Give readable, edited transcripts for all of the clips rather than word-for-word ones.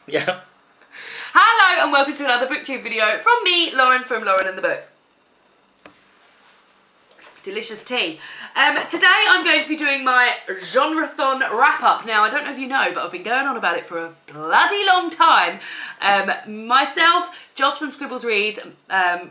Yeah. Hello and welcome to another booktube video from me, Lauren, from Lauren and the Books. Delicious tea. Today I'm going to be doing my Genrethon Wrap Up. Now, I don't know if you know, but I've been going on about it for a bloody long time. Myself, Josh from Scribbles Reads,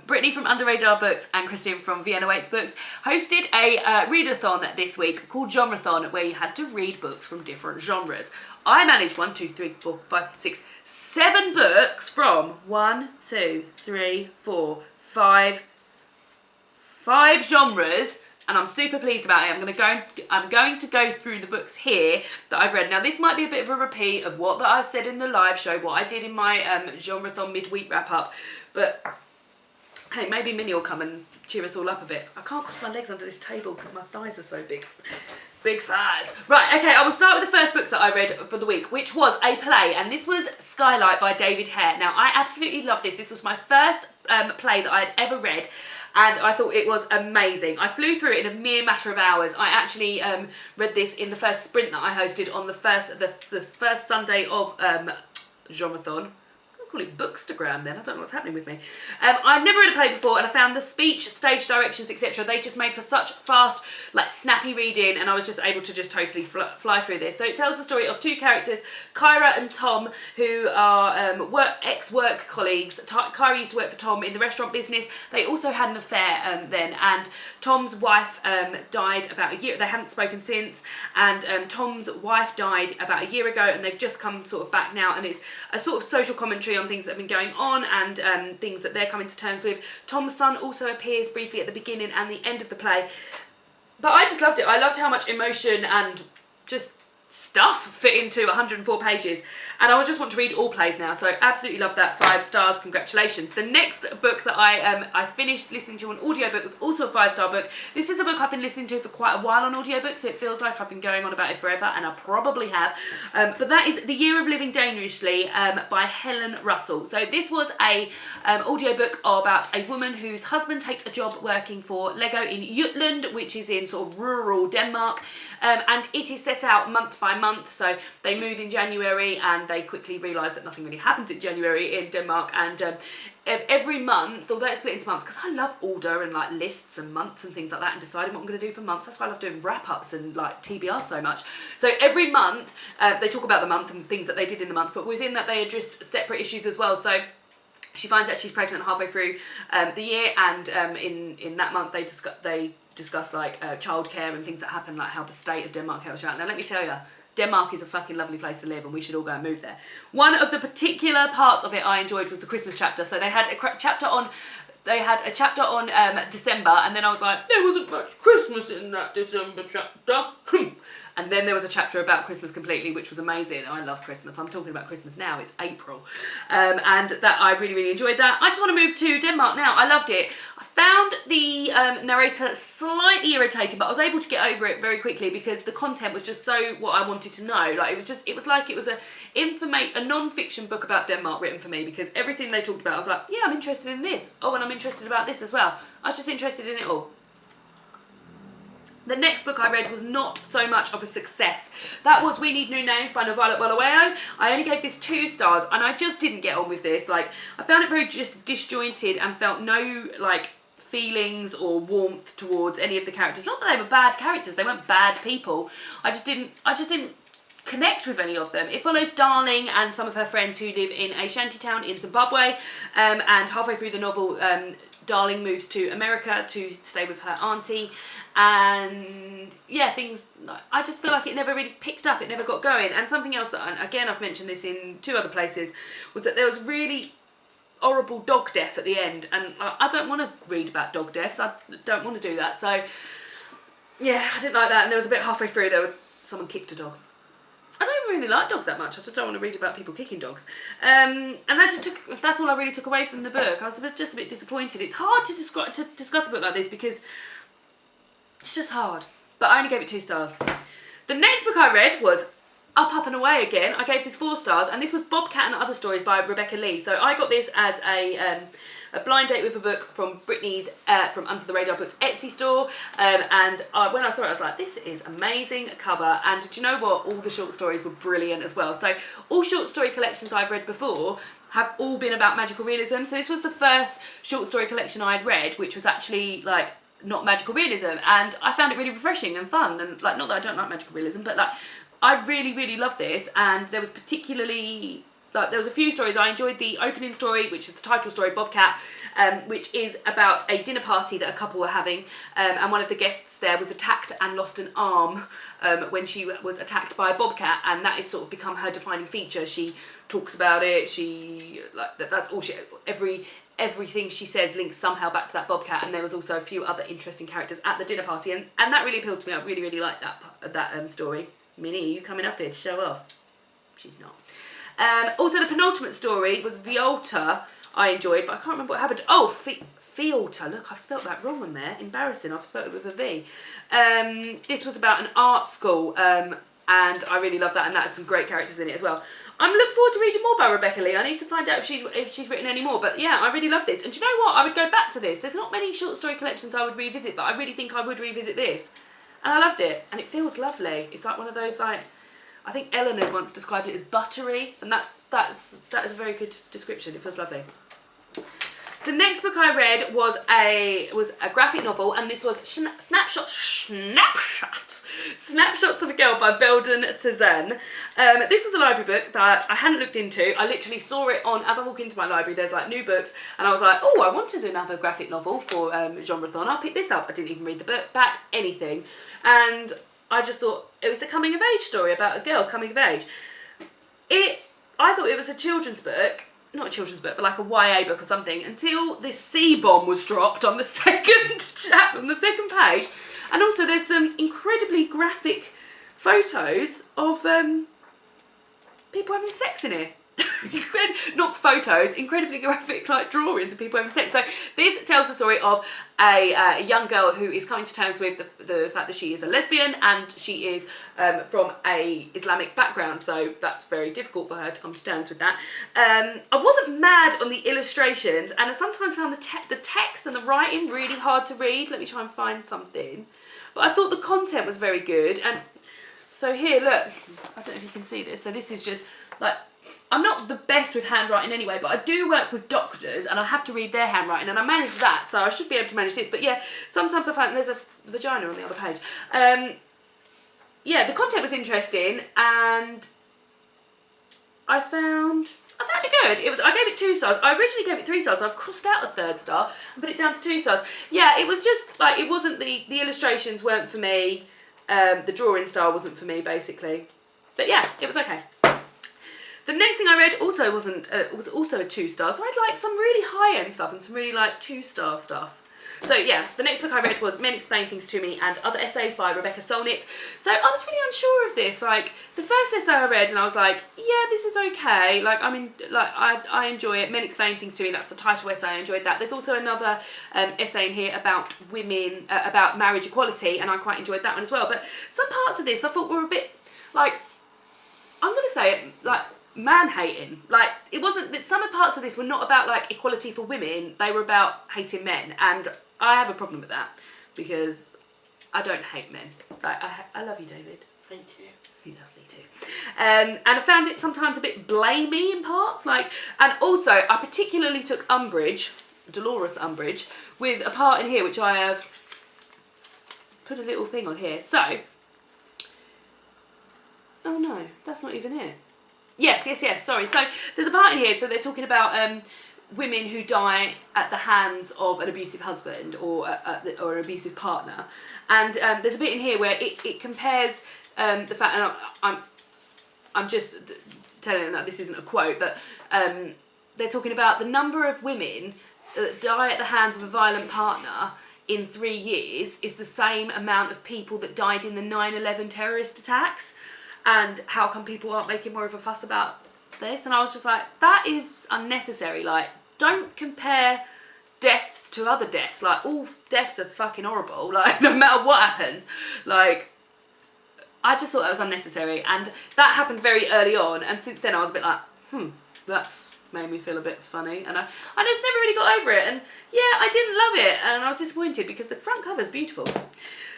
Brittany from Under Radar Books, and Christine from Vienna Waits Books hosted a readathon this week called Genrethon, where you had to read books from different genres. I managed 1, 2, 3, 4, 5, 6, 7 books from 1, 2, 3, 4, 5 genres, and I'm super pleased about it. I'm going to go through the books here that I've read. Now, this might be a bit of a repeat of what I said in the live show, what I did in my Genrethon midweek wrap up, but hey, maybe Minnie will come and cheer us all up a bit. I can't cross my legs under this table because my thighs are so big. Big thighs. Right, okay, I will start with the first book that I read for the week, which was a play, and this was Skylight by David Hare. Now, I absolutely love this. This was my first play that I'd ever read, and I thought it was amazing. I flew through it in a mere matter of hours. I actually read this in the first sprint that I hosted on the first Sunday of Genrethon. Call it Bookstagram then, I don't know what's happening with me. I'd never read a play before, and I found the speech, stage directions, etc. they just made for such fast, like snappy reading, and I was just able to just totally fly through this. So it tells the story of two characters, Kyra and Tom, who are ex-work colleagues. Kyra used to work for Tom in the restaurant business. They also had an affair then, and Tom's wife died about a year. They hadn't spoken since, and Tom's wife died about a year ago, and they've just come sort of back now, and it's a sort of social commentary on things that have been going on and things that they're coming to terms with. Tom's son also appears briefly at the beginning and the end of the play. But I just loved it. I loved how much emotion and just stuff fit into 104 pages, and I would just want to read all plays now, so absolutely love that. 5 stars, congratulations. The next book that I finished listening to on audiobook was also a 5-star book. This is a book I've been listening to for quite a while on audiobook, so it feels like I've been going on about it forever, and I probably have, but that is The Year of Living Dangerously by Helen Russell. So this was a audiobook about a woman whose husband takes a job working for Lego in Jutland, which is in sort of rural Denmark, and it is set out month by month. So they move in January, and they quickly realise that nothing really happens in January in Denmark, and every month, although it's split into months, because I love order and like lists and months and things like that, and deciding what I'm going to do for months. That's why I love doing wrap-ups and like TBR so much. So every month they talk about the month and things that they did in the month, but within that they address separate issues as well. So she finds out she's pregnant halfway through the year, and in that month they discuss like childcare and things that happen, like how the state of Denmark helps you out. Now let me tell you, Denmark is a fucking lovely place to live, and we should all go and move there. One of the particular parts of it I enjoyed was the Christmas chapter. So they had a chapter on December, and then I was like, there wasn't much Christmas in that December chapter. And then there was a chapter about Christmas completely, which was amazing. I love Christmas. I'm talking about Christmas now. It's April. And that I really, really enjoyed that. I just want to move to Denmark now. I loved it. I found the narrator slightly irritating, but I was able to get over it very quickly because the content was just so what I wanted to know. Like it was a non-fiction book about Denmark written for me, because everything they talked about, I was like, yeah, I'm interested in this. Oh, and I'm interested about this as well. I was just interested in it all. The next book I read was not so much of a success. That was We Need New Names by Violet Bulawayo. I only gave this 2 stars, and I just didn't get on with this. Like, I found it very just disjointed and felt no like feelings or warmth towards any of the characters. Not that they were bad characters, they weren't bad people. I just didn't connect with any of them. It follows Darling and some of her friends who live in a shantytown in Zimbabwe, and halfway through the novel, Darling moves to America to stay with her auntie, and yeah, I just feel like it never really picked up, it never got going. And something else that, again, I've mentioned this in 2 other places, was that there was really horrible dog death at the end, and I don't want to read about dog deaths, I don't want to do that, so yeah, I didn't like that. And there was a bit halfway through, someone kicked a dog. I don't really like dogs that much. I just don't want to read about people kicking dogs. And that's all I really took away from the book. I was just a bit disappointed. It's hard to discuss a book like this because it's just hard. But I only gave it 2 stars. The next book I read was Up, Up and Away again. I gave this 4 stars, and this was Bobcat and Other Stories by Rebecca Lee. So I got this as a a blind date with a book from Brittany's, from Under the Radar Books Etsy store. And when I saw it, I was like, this is amazing cover. And do you know what? All the short stories were brilliant as well. So all short story collections I've read before have all been about magical realism. So this was the first short story collection I'd read, which was actually like not magical realism, and I found it really refreshing and fun. And like, not that I don't like magical realism, but like I really loved this. And there was particularly like, there was a few stories. I enjoyed the opening story, which is the title story, Bobcat, which is about a dinner party that a couple were having, and one of the guests there was attacked and lost an arm when she was attacked by a bobcat, and that has sort of become her defining feature. She talks about it. She like that's all she everything she says links somehow back to that bobcat. And there was also a few other interesting characters at the dinner party, and that really appealed to me. I really liked that story. Minnie, are you coming up here to show off? She's not. Also, the penultimate story was Violta. I enjoyed, but I can't remember what happened. Oh, Violta. Look, I've spelt that wrong on there. Embarrassing. I've spelt it with a V. This was about an art school, and I really loved that, and that had some great characters in it as well. I'm looking forward to reading more by Rebecca Lee. I need to find out if she's written any more. But yeah, I really love this. And do you know what? I would go back to this. There's not many short story collections I would revisit, but I really think I would revisit this. And I loved it. And it feels lovely. It's like one of those, like, I think Eleanor once described it as buttery, and that is a very good description. It feels lovely. The next book I read was a graphic novel, and this was Snapshots of a Girl by Belden Cezanne. This was a library book that I hadn't looked into. I literally saw it on, as I walk into my library, there's like new books, and I was like, oh, I wanted another graphic novel for Genrethon. I'll pick this up. I didn't even read the book back, anything. And I just thought it was a coming of age story about a girl coming of age. I thought it was a children's book. Not a children's book, but like a YA book or something, until this C-bomb was dropped on the second page. And also there's some incredibly graphic photos of people having sex in here. Not photos, incredibly graphic like drawings of people having sex. So this tells the story of a young girl who is coming to terms with the fact that she is a lesbian, and she is from a Islamic background, so that's very difficult for her to come to terms with that. I wasn't mad on the illustrations, and I sometimes found the text and the writing really hard to read. Let me try and find something. But I thought the content was very good. And so here, look, I don't know if you can see this. So this is just like, I'm not the best with handwriting anyway, but I do work with doctors and I have to read their handwriting, and I manage that, so I should be able to manage this. But yeah, sometimes I find there's a vagina on the other page. Yeah, the content was interesting, and I found it good. I gave it 2 stars. I originally gave it 3 stars. I've crossed out a 3rd star and put it down to 2 stars. Yeah, it was just like, it wasn't the illustrations weren't for me. The drawing style wasn't for me, basically. But yeah, it was okay. The next thing I read also was also a 2 star. So I had like some really high-end stuff and some really like 2-star stuff. So yeah, the next book I read was Men Explain Things to Me and Other Essays by Rebecca Solnit. So I was really unsure of this. Like, the first essay I read and I was like, yeah, this is okay. Like, I mean, like, I enjoy it. Men Explain Things to Me, that's the title essay. I enjoyed that. There's also another essay in here about women, about marriage equality, and I quite enjoyed that one as well. But some parts of this I thought were a bit, like, I'm going to say it, like, man-hating. Like, it wasn't, that some parts of this were not about like equality for women, they were about hating men, and I have a problem with that because I don't hate men. Like, I love you, David. Thank you. He does me too. And I found it sometimes a bit blamey in parts, like, and also I particularly took Dolores umbrage with a part in here which I have put a little thing on here. So, oh no, that's not even it. Yes, sorry. So there's a part in here, so they're talking about women who die at the hands of an abusive husband or an abusive partner. And there's a bit in here where it compares the fact, and I'm just telling them that this isn't a quote, but they're talking about the number of women that die at the hands of a violent partner in 3 years is the same amount of people that died in the 9/11 terrorist attacks. And how come people aren't making more of a fuss about this? And I was just like, that is unnecessary. Like, don't compare deaths to other deaths. Like, all deaths are fucking horrible. Like, no matter what happens. Like, I just thought that was unnecessary. And that happened very early on. And since then I was a bit like, that's made me feel a bit funny, and I just never really got over it, and yeah, I didn't love it, and I was disappointed because the front cover's beautiful.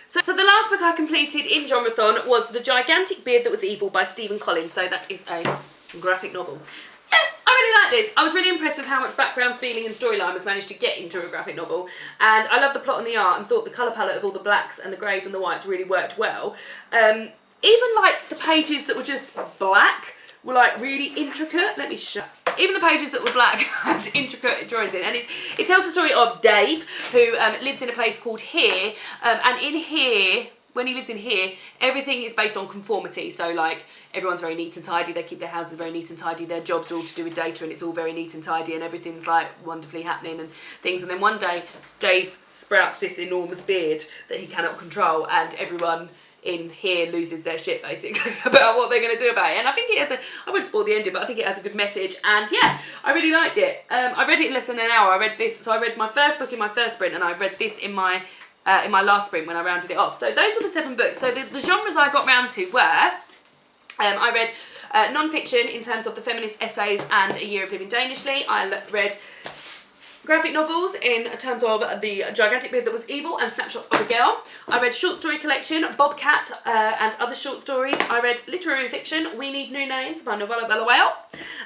So the last book I completed in Genrethon was The Gigantic Beard That Was Evil by Stephen Collins. So that is a graphic novel. Yeah, I really like this. I was really impressed with how much background, feeling and storyline was managed to get into a graphic novel. And I love the plot and the art, and thought the colour palette of all the blacks and the greys and the whites really worked well. Even like the pages that were just black were like really intricate. Let me show. Even the pages that were black had intricate drawings in, and it tells the story of Dave, who lives in a place called Here, and in Here, when he lives in Here, everything is based on conformity. So like everyone's very neat and tidy, they keep their houses very neat and tidy, their jobs are all to do with data, and it's all very neat and tidy, and everything's like wonderfully happening and things. And then one day Dave sprouts this enormous beard that he cannot control, and everyone in Here loses their shit basically about what they're going to do about it. And I think it has I won't spoil the ending, but I think it has a good message, and yeah, I really liked it. I read it in less than an hour. I read this, so I read my first book in my first sprint, and I read this in my last sprint when I rounded it off. So those were the 7 books. So the genres I got round to were, I read non-fiction in terms of the feminist essays and A Year of Living Danishly. I read graphic novels in terms of The Gigantic Beard That Was Evil and Snapshots of a Girl. I read short story collection, Bobcat and Other Short Stories. I read literary fiction, We Need New Names by Novella Bella Whale.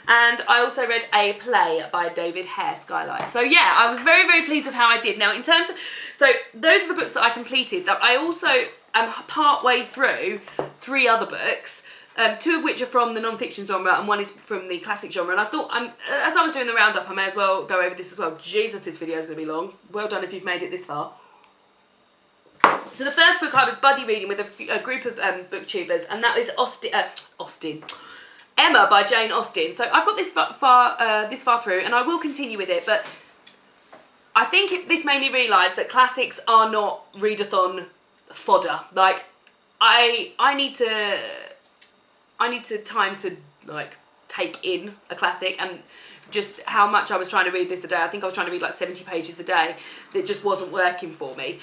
And I also read a play by David Hare, Skylight. So yeah, I was very, very pleased with how I did. Now in terms of, so those are the books that I completed. That I also am part way through 3 other books. 2 of which are from the non-fiction genre and 1 is from the classic genre. And I thought, as I was doing the roundup, I may as well go over this as well. Jesus, this video is going to be long. Well done if you've made it this far. So the first book I was buddy reading with a group of booktubers, and that is Emma by Jane Austen. So I've got this far through, and I will continue with it, but I think this made me realise that classics are not readathon fodder. Like, I need time to like take in a classic, and just how much I was trying to read this a day. I think I was trying to read like 70 pages a day. That just wasn't working for me.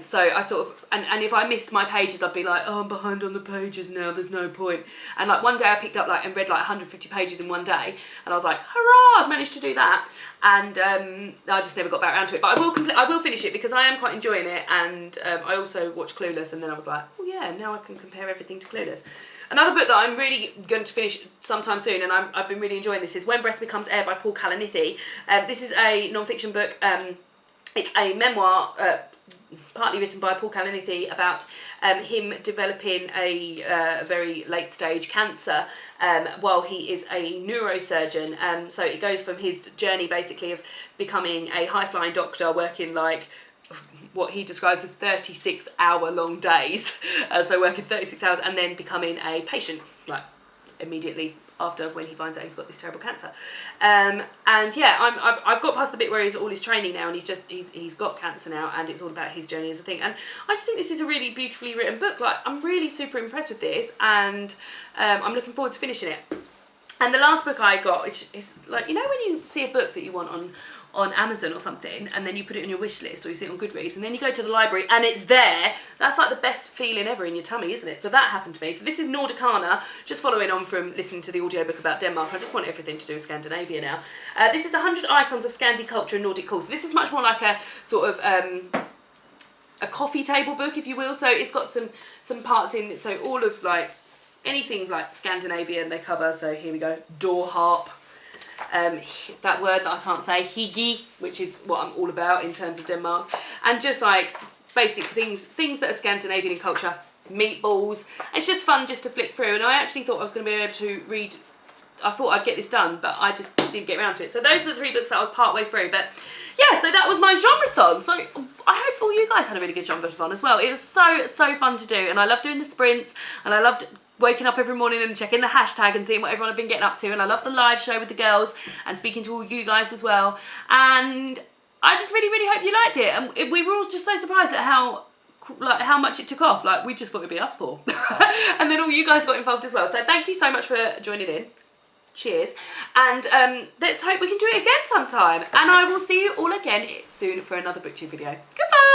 So I sort of, and if I missed my pages, I'd be like, oh, I'm behind on the pages now, there's no point. And like one day I picked up like and read like 150 pages in one day, and I was like, hurrah, I've managed to do that. And I just never got back around to it. But I will finish it because I am quite enjoying it. And I also watched Clueless, and then I was like, oh yeah, now I can compare everything to Clueless. Another book that I'm really going to finish sometime soon, and I've been really enjoying this, is When Breath Becomes Air by Paul Kalanithi. This is a non-fiction book. It's a memoir, partly written by Paul Kalanithi, about him developing a very late stage cancer while he is a neurosurgeon. So it goes from his journey basically of becoming a high-flying doctor, working like what he describes as 36-hour-long days, so working 36 hours, and then becoming a patient, like immediately after, when he finds out he's got this terrible cancer. And yeah, I've got past the bit where he's all his training now, and he's got cancer now, and it's all about his journey as a thing. And I just think this is a really beautifully written book. Like, I'm really super impressed with this, and I'm looking forward to finishing it. And the last book I got, which is like, you know when you see a book that you want on Amazon or something, and then you put it on your wish list, or you see it on Goodreads, and then you go to the library and it's there, that's like the best feeling ever in your tummy, isn't it? So that happened to me. So this is Nordicana, just following on from listening to the audiobook about Denmark. I just want everything to do with Scandinavia now. This is 100 Icons of Scandi Culture and Nordic Culture. This is much more like a sort of a coffee table book, if you will. So it's got some parts in, so all of like anything like Scandinavian they cover. So here we go, door harp. That word that I can't say, hygge, which is what I'm all about in terms of Denmark, and just like basic things that are Scandinavian in culture, meatballs. It's just fun just to flick through, and I actually thought I was going to be able to read, I thought I'd get this done, but I just didn't get around to it. So those are the 3 books that I was part way through. But yeah, so that was my genrethon. So I hope all you guys had a really good genrethon as well. It was so fun to do, and I love doing the sprints, and I loved waking up every morning and checking the hashtag and seeing what everyone had been getting up to, and I love the live show with the girls and speaking to all you guys as well. And I just really hope you liked it, and we were all just so surprised at how much it took off. Like, we just thought it'd be us 4 and then all you guys got involved as well. So thank you so much for joining in. Cheers. And let's hope we can do it again sometime, and I will see you all again soon for another booktube video. Goodbye.